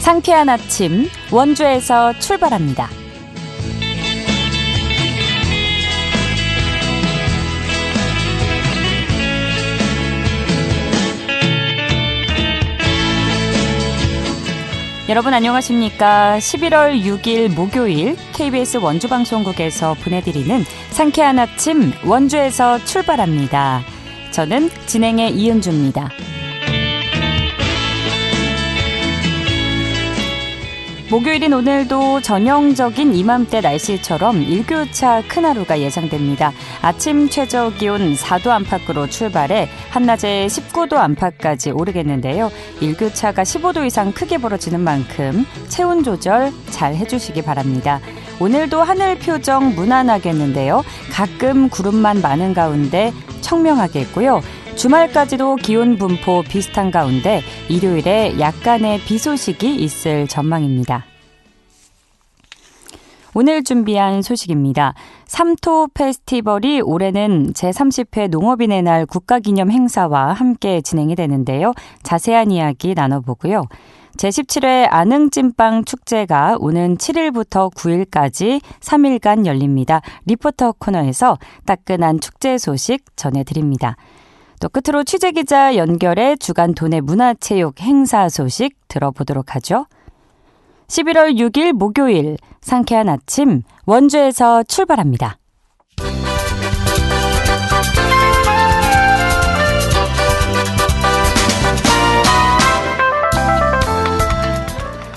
상쾌한 아침 원주에서 출발합니다. 여러분 안녕하십니까? 11월 6일 목요일 KBS 원주방송국에서 보내드리는 상쾌한 아침 원주에서 출발합니다. 저는 진행의 이은주입니다. 목요일인 오늘도 전형적인 이맘때 날씨처럼 일교차 큰 하루가 예상됩니다. 아침 최저기온 4도 안팎으로 출발해 한낮에 19도 안팎까지 오르겠는데요. 일교차가 15도 이상 크게 벌어지는 만큼 체온 조절 잘 해주시기 바랍니다. 오늘도 하늘 표정 무난하겠는데요. 가끔 구름만 많은 가운데 청명하겠고요. 주말까지도 기온 분포 비슷한 가운데 일요일에 약간의 비 소식이 있을 전망입니다. 오늘 준비한 소식입니다. 삼토 페스티벌이 올해는 제30회 농업인의 날 국가기념 행사와 함께 진행이 되는데요. 자세한 이야기 나눠보고요. 제17회 안흥찐빵 축제가 오는 7일부터 9일까지 3일간 열립니다. 리포터 코너에서 따끈한 축제 소식 전해드립니다. 또 끝으로 취재기자 연결해 주간 도내 문화체육 행사 소식 들어보도록 하죠. 11월 6일 목요일 상쾌한 아침 원주에서 출발합니다.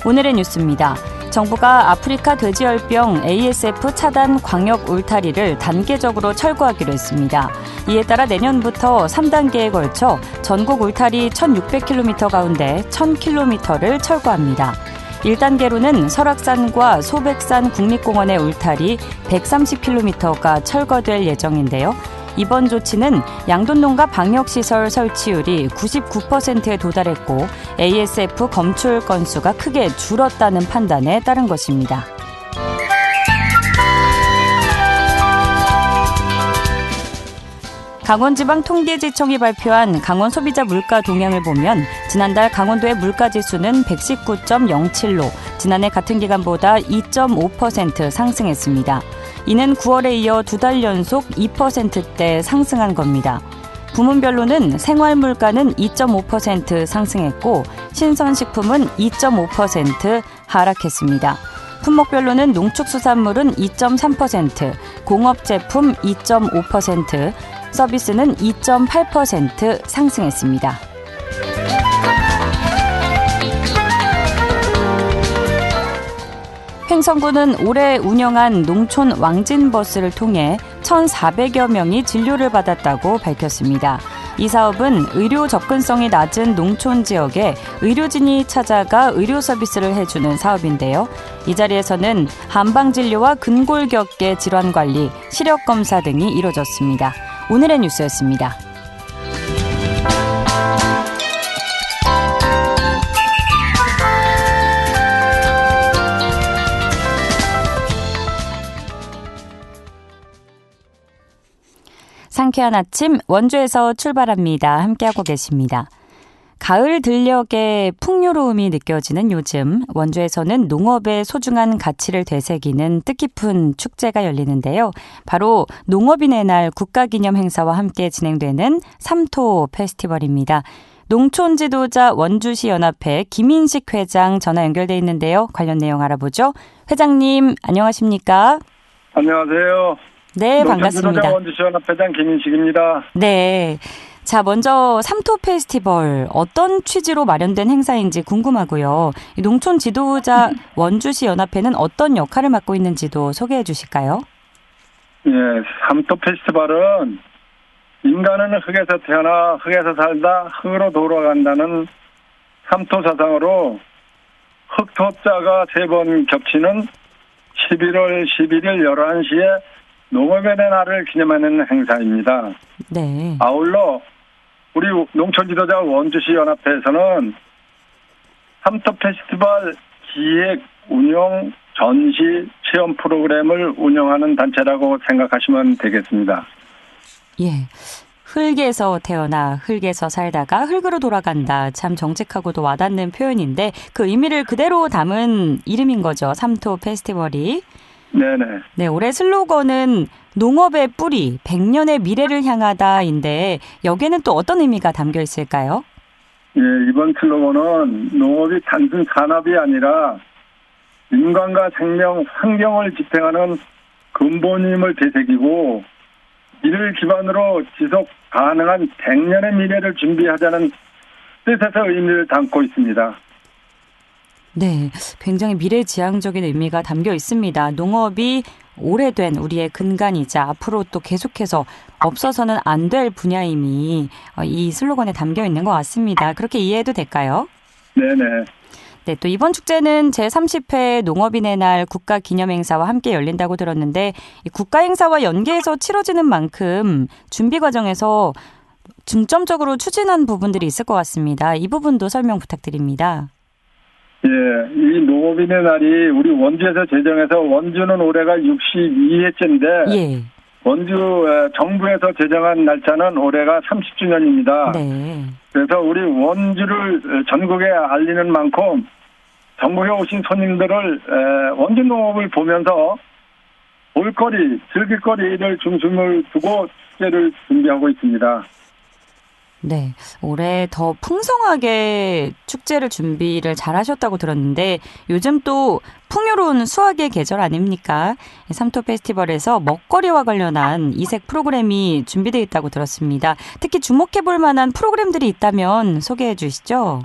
오늘의 뉴스입니다. 정부가 아프리카 돼지열병 ASF 차단 광역 울타리를 단계적으로 철거하기로 했습니다. 이에 따라 내년부터 3단계에 걸쳐 전국 울타리 1,600km 가운데 1,000km를 철거합니다. 1단계로는 설악산과 소백산 국립공원의 울타리 130km가 철거될 예정인데요. 이번 조치는 양돈농가 방역시설 설치율이 99%에 도달했고 ASF 검출 건수가 크게 줄었다는 판단에 따른 것입니다. 강원지방통계지청이 발표한 강원 소비자 물가 동향을 보면 지난달 강원도의 물가지수는 119.07로 지난해 같은 기간보다 2.5% 상승했습니다. 이는 9월에 이어 두 달 연속 2%대 상승한 겁니다. 부문별로는 생활물가는 2.5% 상승했고 신선식품은 2.5% 하락했습니다. 품목별로는 농축수산물은 2.3%, 공업제품 2.5%, 서비스는 2.8% 상승했습니다. 횡성군은 올해 운영한 농촌 왕진버스를 통해 1,400여 명이 진료를 받았다고 밝혔습니다. 이 사업은 의료 접근성이 낮은 농촌 지역에 의료진이 찾아가 의료 서비스를 해주는 사업인데요. 이 자리에서는 한방진료와 근골격계 질환관리, 시력검사 등이 이뤄졌습니다. 오늘의 뉴스였습니다. 상쾌한 아침 원주에서 출발합니다. 함께하고 계십니다. 가을 들녘에 풍요로움이 느껴지는 요즘 원주에서는 농업의 소중한 가치를 되새기는 뜻깊은 축제가 열리는데요. 바로 농업인의 날 국가기념 행사와 함께 진행되는 삼토 페스티벌입니다. 농촌지도자 원주시 연합회 김인식 회장 전화 연결돼 있는데요. 관련 내용 알아보죠. 회장님 안녕하십니까? 안녕하세요. 네, 반갑습니다. 농촌지도자 원주시 연합회장 김인식입니다. 네. 자, 먼저 삼토 페스티벌 어떤 취지로 마련된 행사인지 궁금하고요. 농촌 지도자 원주시 연합회는 어떤 역할을 맡고 있는지도 소개해 주실까요? 예, 삼토 페스티벌은 인간은 흙에서 태어나 흙에서 살다 흙으로 돌아간다는 삼토 사상으로 흙토자가 3번 겹치는 11월 11일 11시에 농업의 날을 기념하는 행사입니다. 네. 아울러 우리 농촌지도자 원주시 연합회에서는 삼토 페스티벌 기획, 운영, 전시, 체험 프로그램을 운영하는 단체라고 생각하시면 되겠습니다. 예. 흙에서 태어나 흙에서 살다가 흙으로 돌아간다. 참 정직하고도 와닿는 표현인데 그 의미를 그대로 담은 이름인 거죠. 삼토 페스티벌이. 네네. 네, 올해 슬로건은 농업의 뿌리, 100년의 미래를 향하다인데 여기에는 또 어떤 의미가 담겨 있을까요? 예, 이번 슬로건은 농업이 단순 산업이 아니라 인간과 생명, 환경을 지탱하는 근본임을 되새기고 이를 기반으로 지속 가능한 100년의 미래를 준비하자는 뜻에서 의미를 담고 있습니다. 네, 굉장히 미래지향적인 의미가 담겨 있습니다. 농업이 오래된 우리의 근간이자 앞으로 또 계속해서 없어서는 안 될 분야임이 이 슬로건에 담겨 있는 것 같습니다. 그렇게 이해해도 될까요? 네네. 네, 또 이번 축제는 제30회 농업인의 날 국가기념행사와 함께 열린다고 들었는데 이 국가행사와 연계해서 치러지는 만큼 준비 과정에서 중점적으로 추진한 부분들이 있을 것 같습니다. 이 부분도 설명 부탁드립니다. 예, 이 농업인의 날이 우리 원주에서 제정해서 원주는 올해가 62회째인데 예. 원주 정부에서 제정한 날짜는 올해가 30주년입니다. 네. 그래서 우리 원주를 전국에 알리는 만큼 전국에 오신 손님들을 원주 농업을 보면서 볼거리, 즐길거리를 중심을 두고 축제를 준비하고 있습니다. 네, 올해 더 풍성하게 축제를 준비를 잘 하셨다고 들었는데 요즘 또 풍요로운 수확의 계절 아닙니까? 삼토 페스티벌에서 먹거리와 관련한 이색 프로그램이 준비되어 있다고 들었습니다. 특히 주목해 볼 만한 프로그램들이 있다면 소개해 주시죠.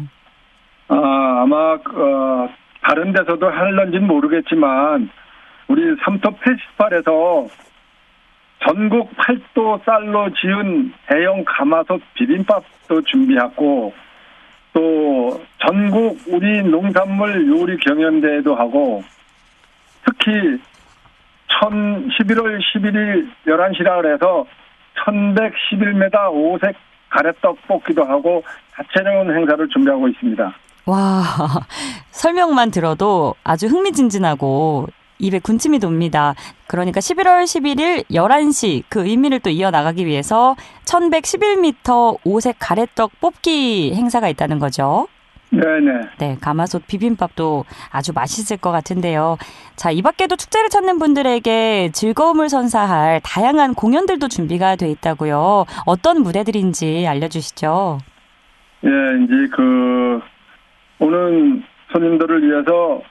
아마 다른 데서도 할런지는 모르겠지만 우리 삼토 페스티벌에서 전국 8도 쌀로 지은 대형 가마솥 비빔밥도 준비하고 또 전국 우리 농산물 요리 경연대회도 하고 특히 11월 11일 11시라 그래서 1111m 오색 가래떡 뽑기도 하고 다채로운 행사를 준비하고 있습니다. 와, 설명만 들어도 아주 흥미진진하고 입에 군침이 돕니다. 그러니까 11월 11일 11시 그 의미를 또 이어나가기 위해서 1111m 오색 가래떡 뽑기 행사가 있다는 거죠. 네네. 네, 가마솥 비빔밥도 아주 맛있을 것 같은데요. 자, 이 밖에도 축제를 찾는 분들에게 즐거움을 선사할 다양한 공연들도 준비가 돼 있다고요. 어떤 무대들인지 알려주시죠. 예, 이제 오는 손님들을 위해서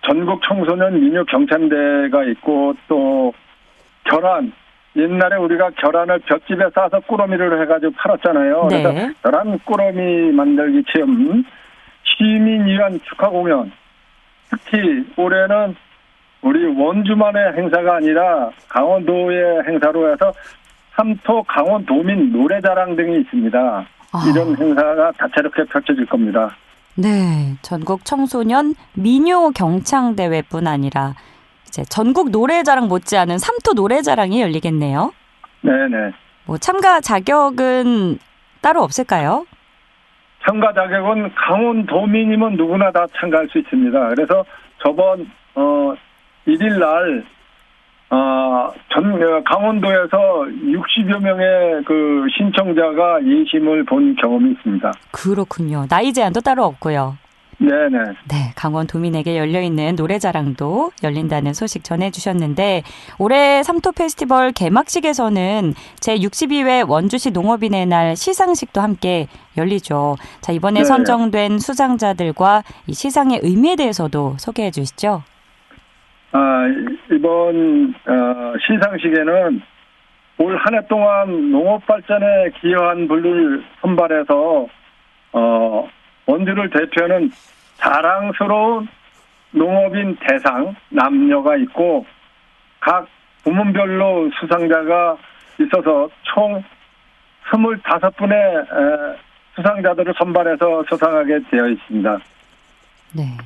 전국 청소년 민요 경찬대가 있고 또 결혼 옛날에 우리가 결혼을 볏집에 싸서 꾸러미를 해가지고 팔았잖아요. 네. 그래서 결혼 꾸러미 만들기 체험 시민 위한 축하 공연 특히 올해는 우리 원주만의 행사가 아니라 강원도의 행사로 해서 삼토 강원도민 노래자랑 등이 있습니다. 이런 행사가 다채롭게 펼쳐질 겁니다. 네, 전국 청소년 민요 경창대회뿐 아니라 이제 전국 노래자랑 못지않은 삼토 노래자랑이 열리겠네요. 네네. 뭐 참가 자격은 따로 없을까요? 참가 자격은 강원도민이면 누구나 다 참가할 수 있습니다. 그래서 저번 1일 날 강원도에서 60여 명의 그 신청자가 예심을 본 경험이 있습니다. 그렇군요. 나이 제한도 따로 없고요. 네네. 네, 강원 도민에게 열려있는 노래자랑도 열린다는 소식 전해주셨는데 올해 삼토 페스티벌 개막식에서는 제62회 원주시 농업인의 날 시상식도 함께 열리죠. 자, 이번에 네. 선정된 수상자들과 이 시상의 의미에 대해서도 소개해 주시죠. 이번 시상식에는 올 한 해 동안 농업 발전에 기여한 분을 선발해서 원주를 대표하는 자랑스러운 농업인 대상 남녀가 있고 각 부문별로 수상자가 있어서 총 25분의 수상자들을 선발해서 수상하게 되어 있습니다. 네,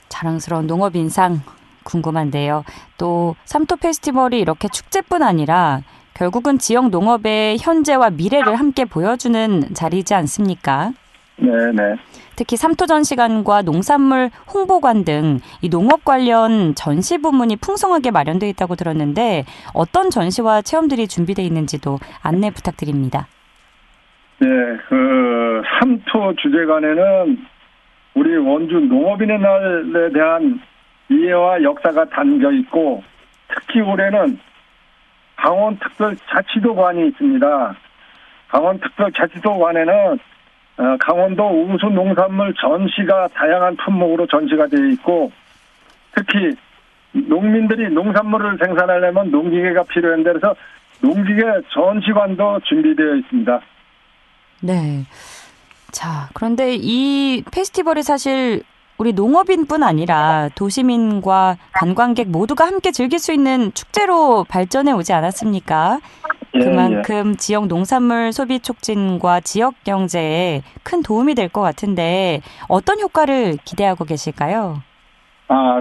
자랑스러운 농업인상 궁금한데요. 또 삼토 페스티벌이 이렇게 축제뿐 아니라 결국은 지역 농업의 현재와 미래를 함께 보여주는 자리이지 않습니까? 네네. 특히 삼토 전시관과 농산물 홍보관 등 이 농업 관련 전시 부문이 풍성하게 마련되어 있다고 들었는데 어떤 전시와 체험들이 준비되어 있는지도 안내 부탁드립니다. 네, 삼토 주제관에는 우리 원주 농업인의 날에 대한 이해와 역사가 담겨 있고, 특히 올해는 강원특별자치도관이 있습니다. 강원특별자치도관에는 강원도 우수 농산물 전시가 다양한 품목으로 전시가 되어 있고, 특히 농민들이 농산물을 생산하려면 농기계가 필요한데, 그래서 농기계 전시관도 준비되어 있습니다. 네. 자, 그런데 이 페스티벌이 사실 우리 농업인뿐 아니라 도시민과 관광객 모두가 함께 즐길 수 있는 축제로 발전해 오지 않았습니까? 그만큼 지역 농산물 소비 촉진과 지역 경제에 큰 도움이 될 것 같은데 어떤 효과를 기대하고 계실까요?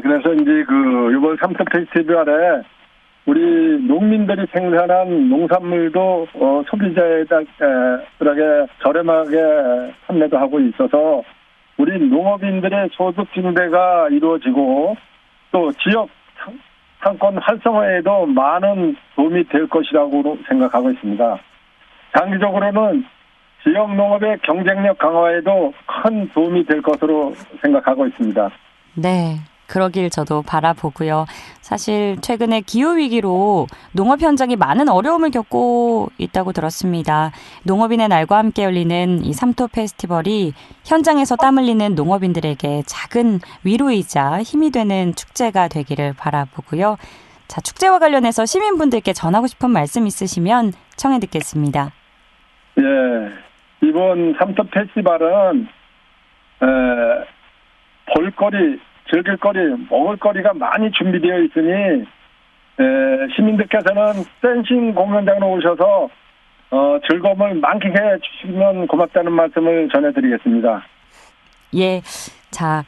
그래서 이제 이번 삼토 페스티벌에 우리 농민들이 생산한 농산물도 소비자들에게 저렴하게 판매도 하고 있어서 우리 농업인들의 소득 증대가 이루어지고 또 지역 상권 활성화에도 많은 도움이 될 것이라고 생각하고 있습니다. 장기적으로는 지역 농업의 경쟁력 강화에도 큰 도움이 될 것으로 생각하고 있습니다. 네. 그러길 저도 바라보고요. 사실 최근에 기후위기로 농업 현장이 많은 어려움을 겪고 있다고 들었습니다. 농업인의 날과 함께 열리는 이 삼토 페스티벌이 현장에서 땀 흘리는 농업인들에게 작은 위로이자 힘이 되는 축제가 되기를 바라보고요. 자, 축제와 관련해서 시민분들께 전하고 싶은 말씀 있으시면 청해 듣겠습니다. 예, 이번 삼토 페스티벌은 볼거리, 즐길거리, 먹을거리가 많이 준비되어 있으니 시민들께서는 댄싱 공연장으로 오셔서 즐거움을 만끽해 주시면 고맙다는 말씀을 전해드리겠습니다. 예, 자,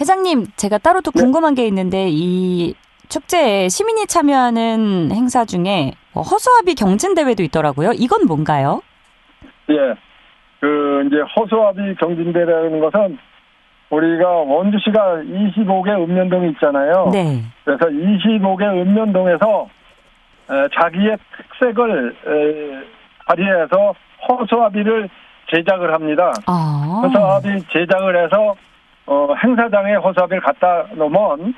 회장님, 제가 따로 또 궁금한 게 있는데 이 축제에 시민이 참여하는 행사 중에 허수아비 경진대회도 있더라고요. 이건 뭔가요? 예, 이제 허수아비 경진대회라는 것은 우리가 원주시가 25개 읍면동이 있잖아요. 네. 그래서 25개 읍면동에서 자기의 특색을 발휘해서 허수아비를 제작을 합니다. 허수아비 제작을 해서 행사장에 허수아비를 갖다 놓으면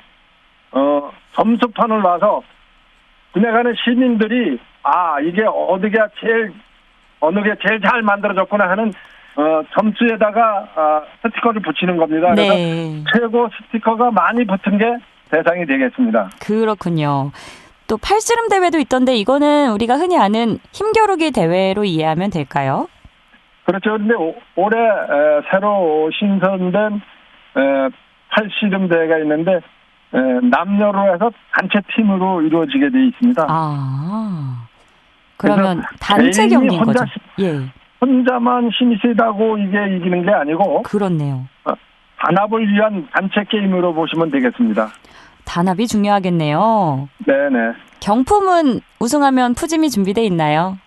점수판을 놔서 지나가는 시민들이 이게 어느 게 제일 잘 만들어졌구나 하는 점수에다가 스티커를 붙이는 겁니다. 그래서 네. 최고 스티커가 많이 붙은 게 대상이 되겠습니다. 그렇군요. 또 팔씨름 대회도 있던데 이거는 우리가 흔히 아는 힘겨루기 대회로 이해하면 될까요? 그렇죠. 그런데 올해 새로 신선된 팔씨름 대회가 있는데 남녀로 해서 단체 팀으로 이루어지게 돼 있습니다. 그러면 단체 경기인 거죠? 예. 혼자만 힘이 세다고 이게 이기는 게 아니고 그렇네요. 단합을 위한 단체 게임으로 보시면 되겠습니다. 단합이 중요하겠네요. 네네. 경품은 우승하면 푸짐히 준비되어 있나요?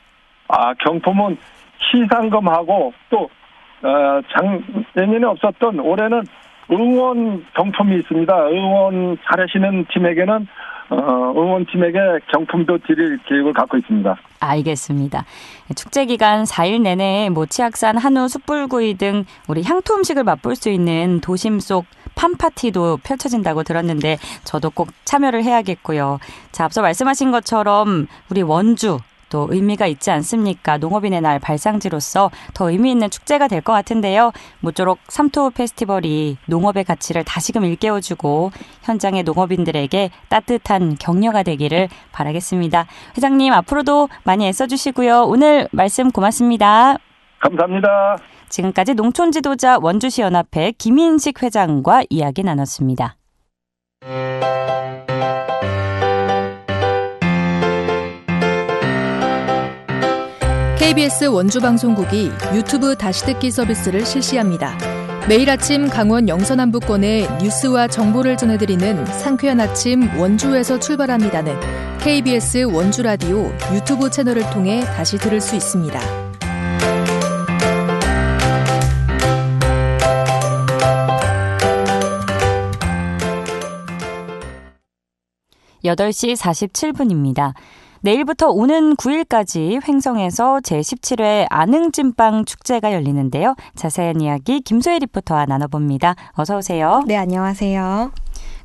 경품은 시상금하고 또 작년에 없었던 올해는 응원 경품이 있습니다. 응원 잘하시는 팀에게는 응원팀에게 경품도 드릴 계획을 갖고 있습니다. 알겠습니다. 축제 기간 4일 내내 치악산, 한우, 숯불구이 등 우리 향토 음식을 맛볼 수 있는 도심 속 팜파티도 펼쳐진다고 들었는데 저도 꼭 참여를 해야겠고요. 자, 앞서 말씀하신 것처럼 우리 원주 또 의미가 있지 않습니까? 농업인의 날 발상지로서 더 의미 있는 축제가 될 것 같은데요. 모쪼록 삼토 페스티벌이 농업의 가치를 다시금 일깨워주고 현장의 농업인들에게 따뜻한 격려가 되기를 바라겠습니다. 회장님, 앞으로도 많이 애써주시고요. 오늘 말씀 고맙습니다. 감사합니다. 지금까지 농촌지도자 원주시 연합회 김인식 회장과 이야기 나눴습니다. KBS 원주방송국이 유튜브 다시 듣기 서비스를 실시합니다. 매일 아침 강원 영서남부권의 뉴스와 정보를 전해드리는 상쾌한 아침 원주에서 출발합니다는 KBS 원주라디오 유튜브 채널을 통해 다시 들을 수 있습니다. 8시 47분입니다. 내일부터 오는 9일까지 횡성에서 제17회 안흥찐빵 축제가 열리는데요. 자세한 이야기 김소혜 리포터와 나눠봅니다. 어서 오세요. 네, 안녕하세요.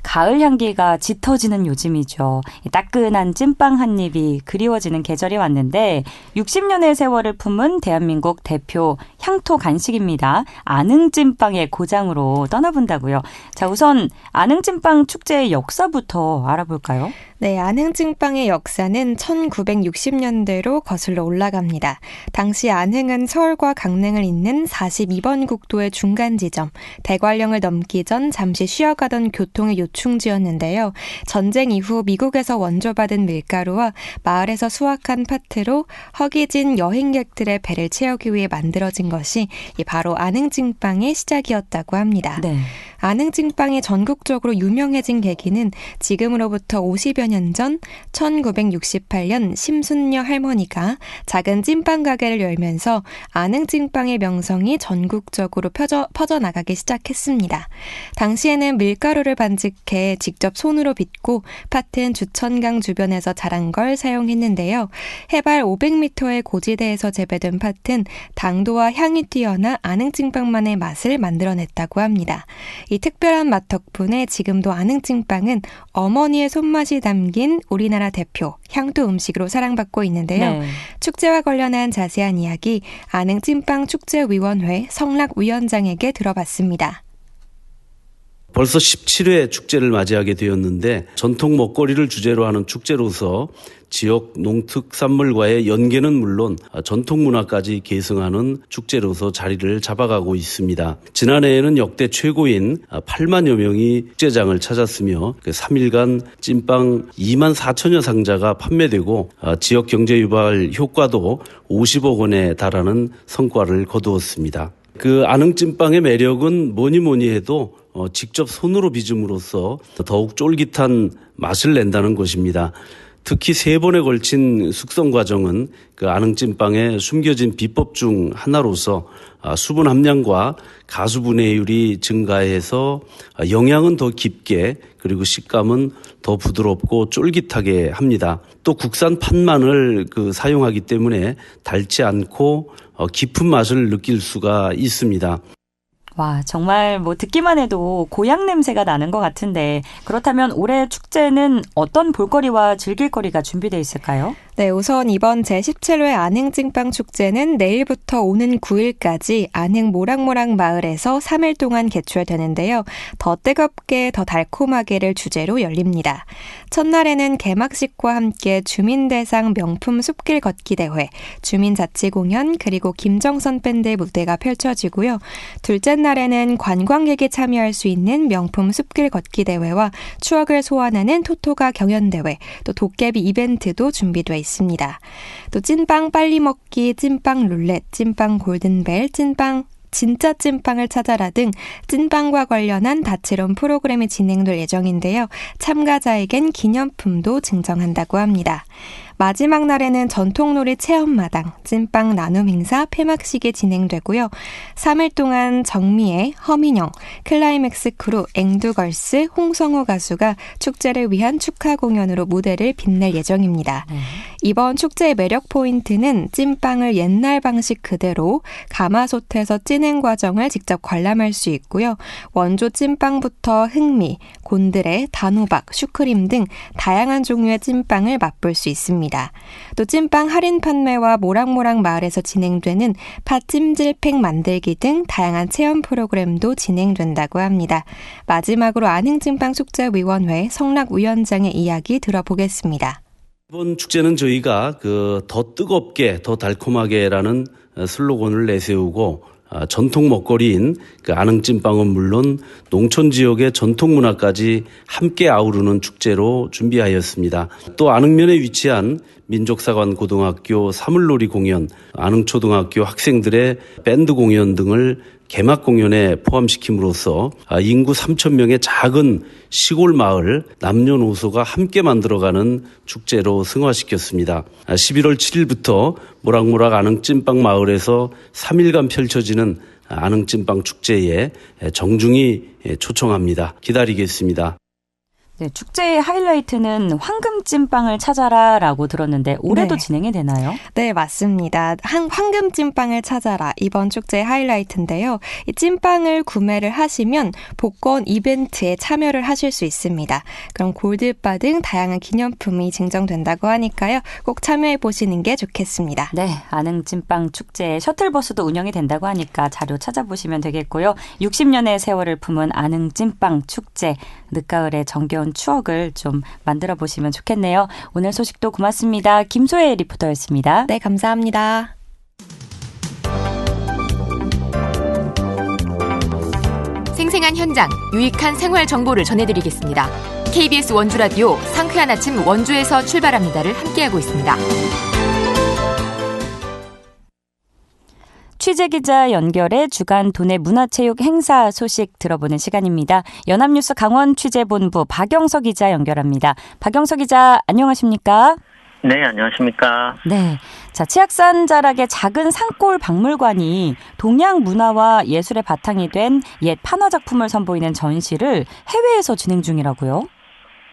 가을 향기가 짙어지는 요즘이죠. 따끈한 찐빵 한 입이 그리워지는 계절이 왔는데 60년의 세월을 품은 대한민국 대표 향토 간식입니다. 안흥찐빵의 고장으로 떠나본다고요. 자, 우선 안흥찐빵 축제의 역사부터 알아볼까요? 네, 안흥찐빵의 역사는 1960년대로 거슬러 올라갑니다. 당시 안흥은 서울과 강릉을 잇는 42번 국도의 중간 지점, 대관령을 넘기 전 잠시 쉬어가던 교통의 요충지였는데요. 전쟁 이후 미국에서 원조받은 밀가루와 마을에서 수확한 팥으로 허기진 여행객들의 배를 채우기 위해 만들어진 것이 바로 안흥찐빵의 시작이었다고 합니다. 네. 안흥찐빵이 전국적으로 유명해진 계기는 지금으로부터 50여 년 전 1968년 심순녀 할머니가 작은 찐빵 가게를 열면서 안흥찐빵의 명성이 전국적으로 퍼져나가기 시작했습니다. 당시에는 밀가루를 반죽해 직접 손으로 빚고 팥은 주천강 주변에서 자란 걸 사용했는데요. 해발 500m의 고지대에서 재배된 팥은 당도와 향이 뛰어나 안흥찐빵만의 맛을 만들어냈다고 합니다. 이 특별한 맛 덕분에 지금도 안흥찐빵은 어머니의 손맛이 담긴 우리나라 대표 향토 음식으로 사랑받고 있는데요. 네. 축제와 관련한 자세한 이야기 안흥찐빵 축제위원회 성락위원장에게 들어봤습니다. 벌써 17회 축제를 맞이하게 되었는데 전통 먹거리를 주제로 하는 축제로서 지역 농특산물과의 연계는 물론 전통 문화까지 계승하는 축제로서 자리를 잡아가고 있습니다. 지난해에는 역대 최고인 8만여 명이 축제장을 찾았으며 3일간 찐빵 2만 4천여 상자가 판매되고 지역 경제 유발 효과도 50억 원에 달하는 성과를 거두었습니다. 그 안흥찐빵의 매력은 뭐니 해도 직접 손으로 빚음으로써 더욱 쫄깃한 맛을 낸다는 것입니다. 특히 3번에 걸친 숙성 과정은 그 안흥찐빵의 숨겨진 비법 중 하나로서 수분 함량과 가수 분해율이 증가해서 영양은 더 깊게 그리고 식감은 더 부드럽고 쫄깃하게 합니다. 또 국산 팥만을 사용하기 때문에 달지 않고 깊은 맛을 느낄 수가 있습니다. 와, 정말 듣기만 해도 고향 냄새가 나는 것 같은데 그렇다면 올해 축제는 어떤 볼거리와 즐길거리가 준비되어 있을까요? 네, 우선 이번 제17회 안흥찐빵 축제는 내일부터 오는 9일까지 안흥 모락모락 마을에서 3일 동안 개최되는데요. 더 뜨겁게 더 달콤하게를 주제로 열립니다. 첫날에는 개막식과 함께 주민대상 명품 숲길 걷기 대회, 주민자치공연 그리고 김정선 밴드의 무대가 펼쳐지고요. 둘째 날에는 관광객이 참여할 수 있는 명품 숲길 걷기 대회와 추억을 소환하는 토토가 경연대회, 또 도깨비 이벤트도 준비되어 있습니다. 또 찐빵 빨리 먹기, 찐빵 룰렛, 찐빵 골든벨, 진짜 찐빵을 찾아라 등 찐빵과 관련한 다채로운 프로그램이 진행될 예정인데요. 참가자에겐 기념품도 증정한다고 합니다. 마지막 날에는 전통놀이 체험마당, 찐빵 나눔 행사 폐막식이 진행되고요. 3일 동안 정미애, 허민영, 클라이맥스 크루, 앵두걸스, 홍성호 가수가 축제를 위한 축하 공연으로 무대를 빛낼 예정입니다. 이번 축제의 매력 포인트는 찐빵을 옛날 방식 그대로 가마솥에서 찌는 과정을 직접 관람할 수 있고요. 원조 찐빵부터 흑미, 곤드레, 단호박, 슈크림 등 다양한 종류의 찐빵을 맛볼 수 있습니다. 또 찐빵 할인 판매와 모락모락 마을에서 진행되는 팥찜질팩 만들기 등 다양한 체험 프로그램도 진행된다고 합니다. 마지막으로 안흥찐빵 축제위원회 성락위원장의 이야기 들어보겠습니다. 이번 축제는 저희가 더 뜨겁게 더 달콤하게라는 슬로건을 내세우고 전통 먹거리인 안흥찐빵은 물론 농촌 지역의 전통 문화까지 함께 아우르는 축제로 준비하였습니다. 또 안흥면에 위치한 민족사관 고등학교 사물놀이 공연, 안흥초등학교 학생들의 밴드 공연 등을 개막 공연에 포함시킴으로써 인구 3,000명의 작은 시골 마을 남녀노소가 함께 만들어가는 축제로 승화시켰습니다. 11월 7일부터 모락모락 안흥찐빵 마을에서 3일간 펼쳐지는 안흥찐빵 축제에 정중히 초청합니다. 기다리겠습니다. 네, 축제의 하이라이트는 황금 찐빵을 찾아라라고 들었는데 올해도 네. 진행이 되나요? 네, 맞습니다. 황금 찐빵을 찾아라. 이번 축제의 하이라이트인데요. 이 찐빵을 구매를 하시면 복권 이벤트에 참여를 하실 수 있습니다. 그럼 골드바 등 다양한 기념품이 증정된다고 하니까요. 꼭 참여해 보시는 게 좋겠습니다. 네, 안흥찐빵 축제 셔틀버스도 운영이 된다고 하니까 자료 찾아보시면 되겠고요. 60년의 세월을 품은 안흥찐빵 축제, 늦가을의 정겨운 추억을 좀 만들어 보시면 좋겠네요. 오늘 소식도 고맙습니다. 김소혜 리포터였습니다. 네, 감사합니다. 생생한 현장, 유익한 생활 정보를 전해드리겠습니다. KBS 원주라디오 상쾌한 아침 원주에서 출발합니다를 함께하고 있습니다. 취재기자 연결해 주간 도내 문화체육 행사 소식 들어보는 시간입니다. 연합뉴스 강원 취재본부 박영석 기자 연결합니다. 박영석 기자, 안녕하십니까? 네, 안녕하십니까. 네. 자, 치악산 자락의 작은 산골 박물관이 동양 문화와 예술의 바탕이 된 옛 판화 작품을 선보이는 전시를 해외에서 진행 중이라고요?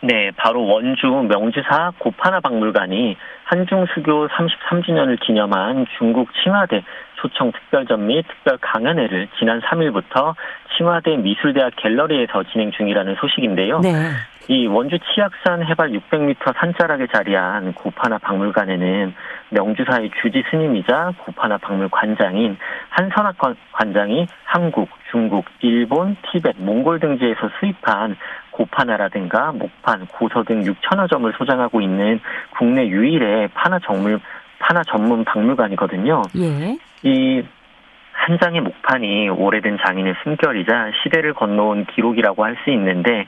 네, 바로 원주 명지사 고판화 박물관이 한중 수교 33주년을 기념한 중국 칭화대 초청 특별전 및 특별 강연회를 지난 3일부터 칭화대 미술대학 갤러리에서 진행 중이라는 소식인데요. 네. 이 원주 치악산 해발 600m 산자락에 자리한 고판화 박물관에는 명주사의 주지 스님이자 고판화 박물관장인 한선학 관장이 한국, 중국, 일본, 티벳, 몽골 등지에서 수입한 고판화라든가 목판, 고서 등 6천여 점을 소장하고 있는 국내 유일의 판화 전문 박물관이거든요. 예. 이 한 장의 목판이 오래된 장인의 숨결이자 시대를 건너온 기록이라고 할 수 있는데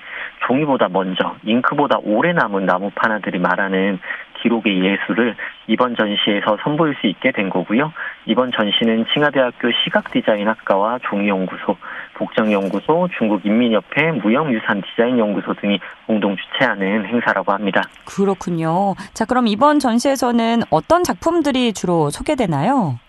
종이보다 먼저 잉크보다 오래 남은 나무 판화들이 말하는 기록의 예술을 이번 전시에서 선보일 수 있게 된 거고요. 이번 전시는 칭화대학교 시각디자인학과와 종이연구소, 복정연구소, 중국인민협회, 무형유산디자인연구소 등이 공동 주최하는 행사라고 합니다. 그렇군요. 자, 그럼 이번 전시에서는 어떤 작품들이 주로 소개되나요?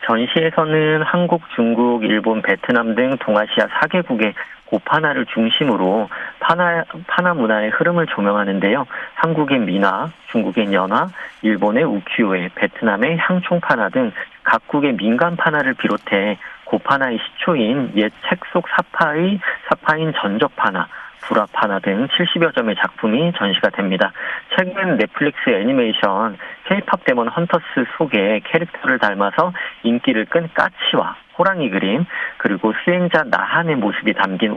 전시에서는 한국, 중국, 일본, 베트남 등 동아시아 4개국의 고판화를 중심으로 판화 문화의 흐름을 조명하는데요. 한국의 민화, 중국의 연화, 일본의 우키요에, 베트남의 향총판화 등 각국의 민간 판화를 비롯해 고판화의 시초인 옛 책 속 사파인 전적판화, 불화판화 등 70여 점의 작품이 전시가 됩니다. 최근 넷플릭스 애니메이션 K-팝 데몬 헌터스 속의 캐릭터를 닮아서 인기를 끈 까치와 호랑이 그림, 그리고 수행자 나한의 모습이 담긴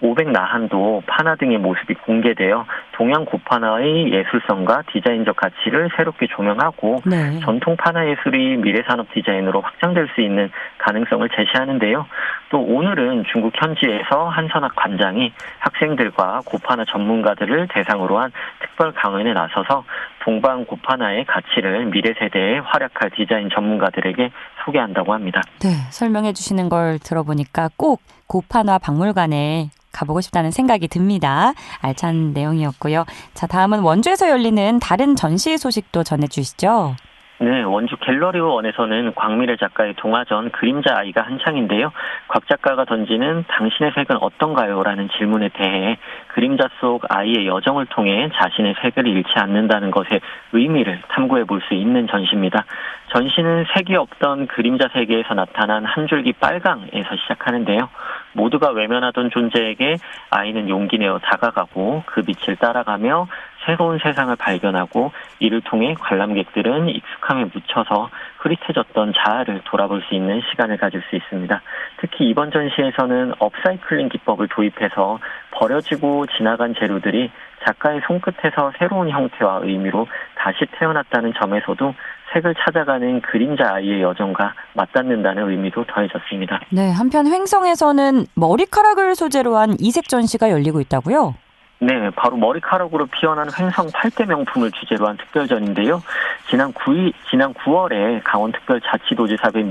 500나한도 판화 등의 모습이 공개되어 동양 고판화의 예술성과 디자인적 가치를 새롭게 조명하고 네. 전통 판화 예술이 미래산업 디자인으로 확장될 수 있는 가능성을 제시하는데요. 또 오늘은 중국 현지에서 한선학 관장이 학생들과 고판화 전문가들을 대상으로 한 특별 강연에 나서서 동방 고판화의 가치를 미래 세대의 활약할 디자인 전문가들에게 소개한다고 합니다. 네, 설명해 주시는 걸 들어보니까 꼭 고판화 박물관에 가보고 싶다는 생각이 듭니다. 알찬 내용이었고요. 자, 다음은 원주에서 열리는 다른 전시 소식도 전해주시죠. 네, 원주 갤러리원에서는 광미래 작가의 동화전 그림자 아이가 한창인데요. 곽 작가가 던지는 당신의 색은 어떤가요? 라는 질문에 대해 그림자 속 아이의 여정을 통해 자신의 색을 잃지 않는다는 것의 의미를 탐구해 볼 수 있는 전시입니다. 전시는 색이 없던 그림자 세계에서 나타난 한 줄기 빨강에서 시작하는데요. 모두가 외면하던 존재에게 아이는 용기 내어 다가가고 그 빛을 따라가며 새로운 세상을 발견하고 이를 통해 관람객들은 익숙함에 묻혀서 흐릿해졌던 자아를 돌아볼 수 있는 시간을 가질 수 있습니다. 특히 이번 전시에서는 업사이클링 기법을 도입해서 버려지고 지나간 재료들이 작가의 손끝에서 새로운 형태와 의미로 다시 태어났다는 점에서도 색을 찾아가는 그림자 아이의 여정과 맞닿는다는 의미도 더해졌습니다. 네, 한편 횡성에서는 머리카락을 소재로 한 이색 전시가 열리고 있다고요? 네, 바로 머리카락으로 피어난 횡성 8대 명품을 주제로 한 특별전인데요. 지난 9월에 강원특별자치도지사회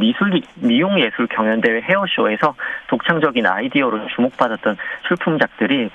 미용예술 경연대회 헤어쇼에서 독창적인 아이디어로 주목받았던 출품작들이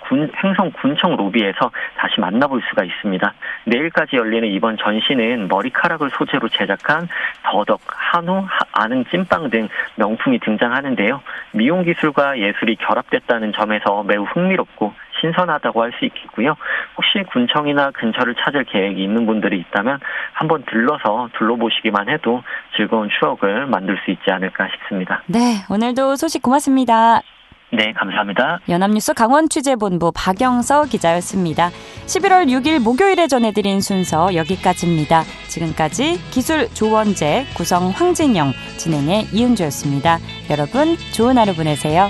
횡성 군청 로비에서 다시 만나볼 수가 있습니다. 내일까지 열리는 이번 전시는 머리카락을 소재로 제작한 더덕, 한우, 안흥 찐빵 등 명품이 등장하는데요. 미용기술과 예술이 결합됐다는 점에서 매우 흥미롭고 신선하다고 할 수 있겠고요. 혹시 군청이나 근처를 찾을 계획이 있는 분들이 있다면 한번 들러서 둘러보시기만 해도 즐거운 추억을 만들 수 있지 않을까 싶습니다. 네, 오늘도 소식 고맙습니다. 네, 감사합니다. 연합뉴스 강원취재본부 박영서 기자였습니다. 11월 6일 목요일에 전해드린 순서 여기까지입니다. 지금까지 기술 조원재, 구성 황진영, 진행의 이은주였습니다. 여러분 좋은 하루 보내세요.